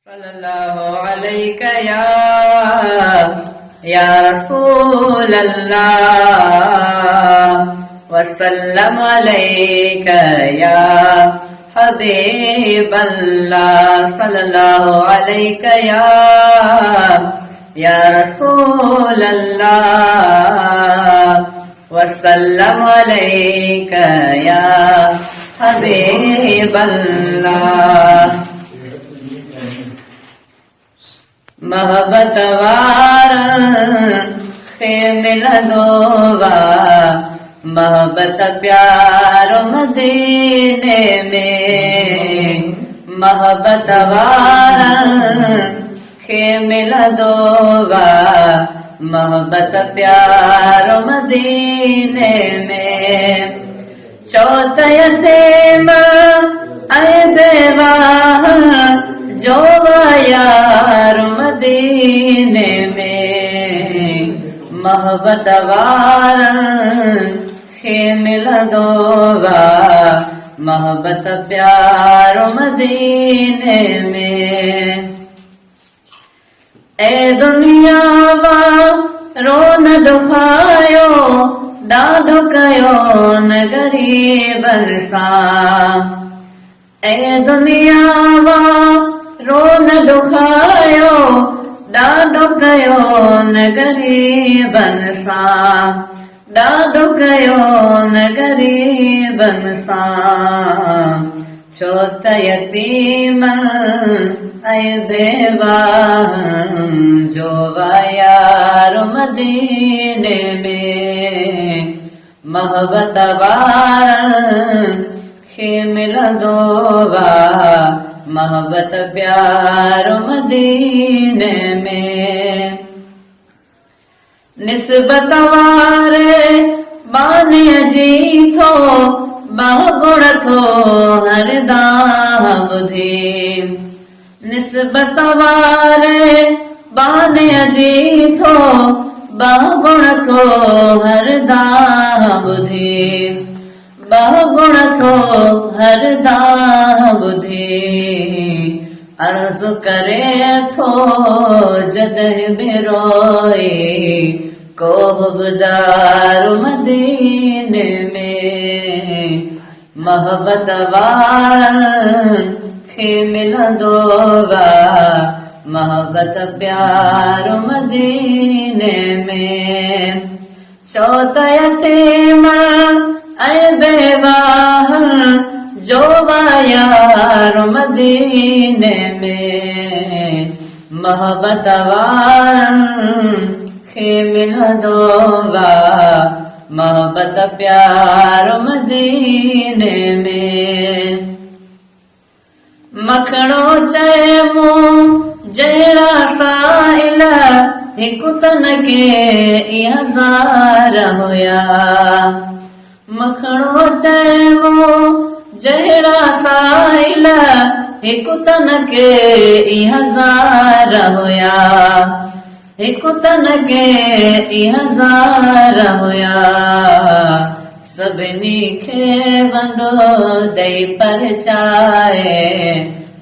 सल्लल्लाहु अलैका या रसूल अल्लाह वसल्लम अलैका या हबीब अल्लाह सल्लल्लाहु अलैका या रसूल अल्लाह वसल्लम अलैका या हबीब अल्लाह। मोहब्बत वारे मिलंदोवा मोहब्बत प्यार मदीने में मोहब्बत वारे मिलंदोवा मोहब्बत प्यार मदीने में चौथयते आए बेवाह जो यार मदीने में मोहब्बत वारे मिलंदोवा मोहब्बत प्यार मदीने में। ए दुनिया वारो न दुखायो ॾाढो कयो न गरीबन सां। ए दुनिया वारो न दुखायो ॾाढो कयो न गरीबन सां ॾाढो कयो न गरीबन सां। छो त यतीम ऐं बेवाह जो यार मदीने में मोहब्बत वारे मिलंदोवा मोहब्बत प्यार मदीने में। निस्बत वारे बानीअ जी थो बहुगुण थो हरदाह ॿुधी। निस्बत वारे बानीअ जी थो बहुगुण थो हरदाह ॿुधी बहुगुण थो हरदाह ॿुधी। अर्ज़ करे थो जॾहिं बि रोए को हुबदार मदीने में मोहब्बत वारे मिलंदोवा मोहब्बत प्यार मदीने में। छो त यतीम ऐं बेवाह जो यार मदीने में मोहब्बत वारे मिलंदोवा मोहब्बत प्यार मदीने में। मखणो चए मूं जहिड़ा साइल हिकु तन के इहा ज़ार हुया। मखणो चए मूं जहिड़ा साइल हिकु तन के इहा ज़ार हुया हिकु तन के इहा ज़ार हुया। सभिनी खे वंडो ॾेई परचाए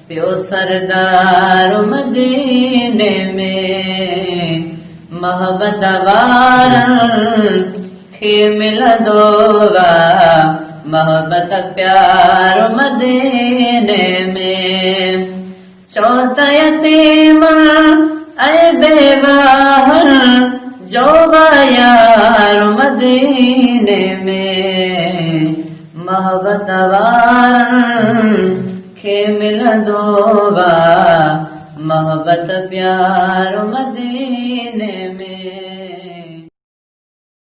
पियो सरदार मदीने में मोहब्बत वारे मिलंदोवा मोहब्बत प्यार मदीने में। छो त यतीम ऐं बेवाह जो यार मदीने में मोहब्बत वारे मिलंदोवा मोहब्बत प्यार मदीने में।